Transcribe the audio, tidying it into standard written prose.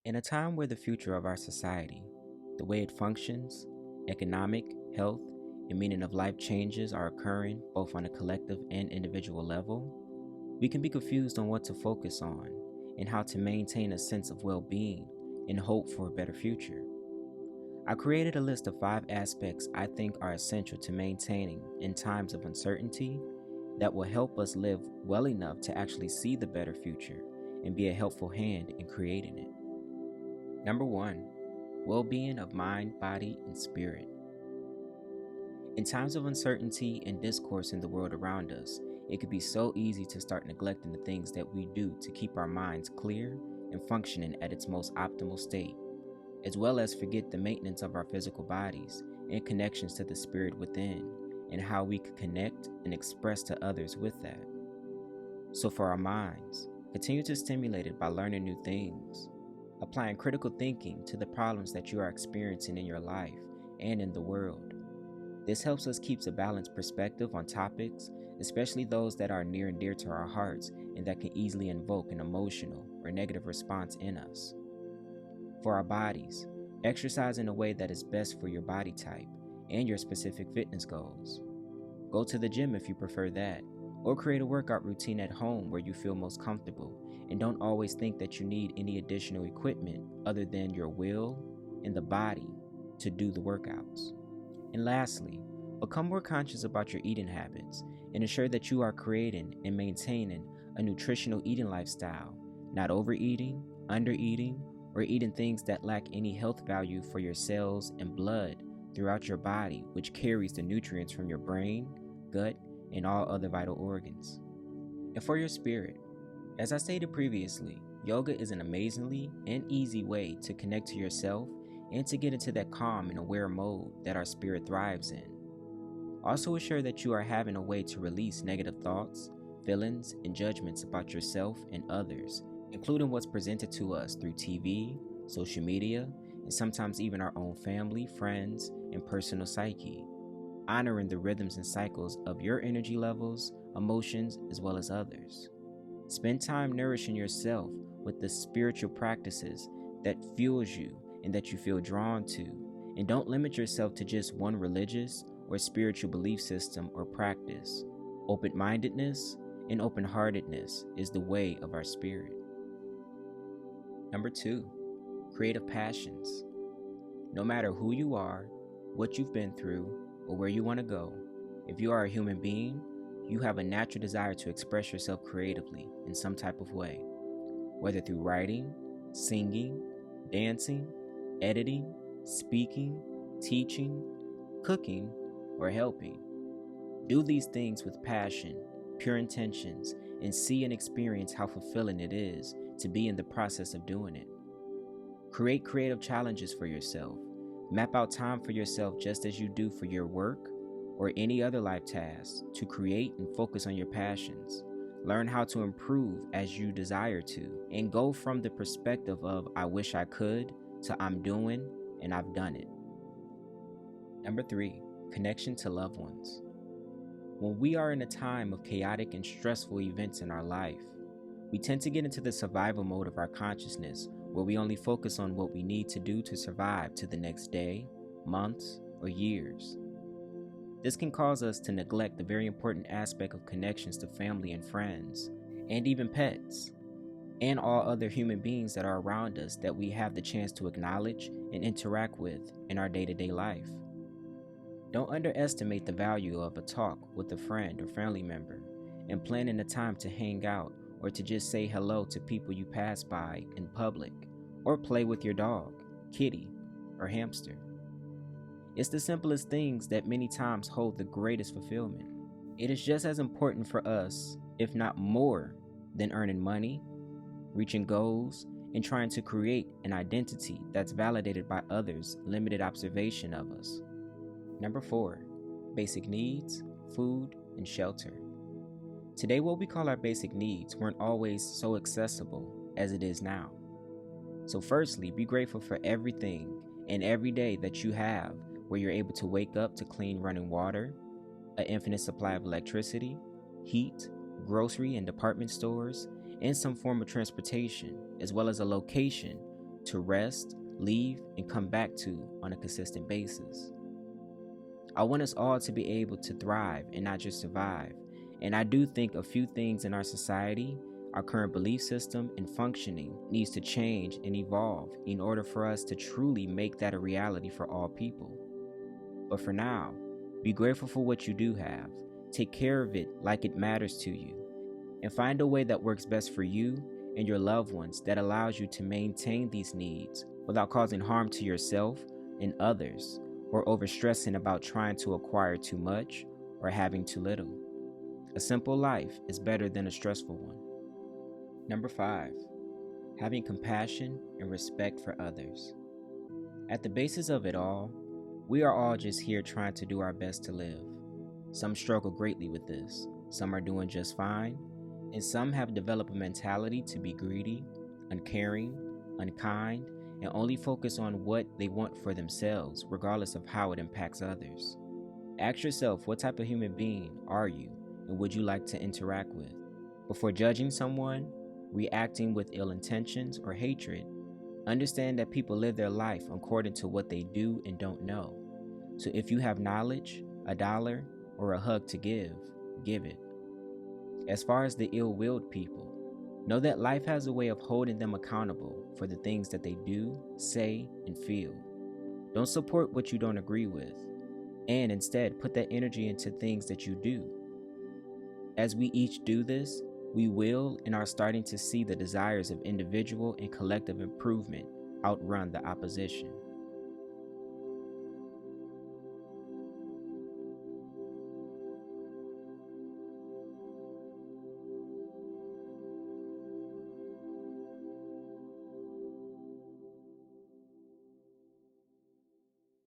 In a time where the future of our society, the way it functions, economic, health, and meaning of life changes are occurring both on a collective and individual level, we can be confused on what to focus on and how to maintain a sense of well-being and hope for a better future. I created a list of 5 aspects I think are essential to maintaining in times of uncertainty that will help us live well enough to actually see the better future and be a helpful hand in creating it. Number 1, well-being of mind, body, and spirit. In times of uncertainty and discourse in the world around us, it can be so easy to start neglecting the things that we do to keep our minds clear and functioning at its most optimal state, as well as forget the maintenance of our physical bodies and connections to the spirit within, and how we can connect and express to others with that. So for our minds, continue to stimulate it by learning new things, applying critical thinking to the problems that you are experiencing in your life and in the world. This helps us keep a balanced perspective on topics, especially those that are near and dear to our hearts and that can easily invoke an emotional or negative response in us. For our bodies, exercise in a way that is best for your body type and your specific fitness goals. Go to the gym if you prefer that, or create a workout routine at home where you feel most comfortable, and don't always think that you need any additional equipment other than your will and the body to do the workouts. And lastly, become more conscious about your eating habits and ensure that you are creating and maintaining a nutritional eating lifestyle, not overeating, undereating, or eating things that lack any health value for your cells and blood throughout your body, which carries the nutrients from your brain, gut, and all other vital organs. And for your spirit, as I stated previously, yoga is an amazingly and easy way to connect to yourself and to get into that calm and aware mode that our spirit thrives in. Also assure that you are having a way to release negative thoughts, feelings, and judgments about yourself and others, including what's presented to us through TV, social media, and sometimes even our own family, friends, and personal psyche, honoring the rhythms and cycles of your energy levels, emotions, as well as others. Spend time nourishing yourself with the spiritual practices that fuels you and that you feel drawn to, and don't limit yourself to just one religious or spiritual belief system or practice. Open-mindedness and open-heartedness is the way of our spirit. Number 2, creative passions. No matter who you are, what you've been through, or where you want to go, if you are a human being, you have a natural desire to express yourself creatively in some type of way, whether through writing, singing, dancing, editing, speaking, teaching, cooking, or helping. Do these things with passion, pure intentions, and see and experience how fulfilling it is to be in the process of doing it. Create creative challenges for yourself. Map out time for yourself just as you do for your work or any other life tasks to create and focus on your passions. Learn how to improve as you desire to, and go from the perspective of I wish I could to I'm doing and I've done it. Number 3, connection to loved ones. When we are in a time of chaotic and stressful events in our life, we tend to get into the survival mode of our consciousness, where we only focus on what we need to do to survive to the next day, months, or years. This can cause us to neglect the very important aspect of connections to family and friends, and even pets, and all other human beings that are around us that we have the chance to acknowledge and interact with in our day-to-day life. Don't underestimate the value of a talk with a friend or family member, and planning a time to hang out or to just say hello to people you pass by in public, or play with your dog, kitty, or hamster. It's the simplest things that many times hold the greatest fulfillment. It is just as important for us, if not more, than earning money, reaching goals, and trying to create an identity that's validated by others' limited observation of us. Number 4, basic needs, food, and shelter. Today, what we call our basic needs weren't always so accessible as it is now. So firstly, be grateful for everything and every day that you have, where you're able to wake up to clean running water, an infinite supply of electricity, heat, grocery and department stores, and some form of transportation, as well as a location to rest, leave, and come back to on a consistent basis. I want us all to be able to thrive and not just survive. And I do think a few things in our society, our current belief system and functioning needs to change and evolve in order for us to truly make that a reality for all people. But for now, be grateful for what you do have. Take care of it like it matters to you. And find a way that works best for you and your loved ones that allows you to maintain these needs without causing harm to yourself and others, or overstressing about trying to acquire too much or having too little. A simple life is better than a stressful one. Number 5, having compassion and respect for others. At the basis of it all, we are all just here trying to do our best to live. Some struggle greatly with this, some are doing just fine, and some have developed a mentality to be greedy, uncaring, unkind, and only focus on what they want for themselves, regardless of how it impacts others. Ask yourself, what type of human being are you, and would you like to interact with? Before judging someone, reacting with ill intentions or hatred, understand that people live their life according to what they do and don't know. So if you have knowledge, a dollar, or a hug to give it. As far as the ill-willed people, know that life has a way of holding them accountable for the things that they do, say, and feel. Don't support what you don't agree with, and instead put that energy into things that you do. As we each do this, we will and are starting to see the desires of individual and collective improvement outrun the opposition.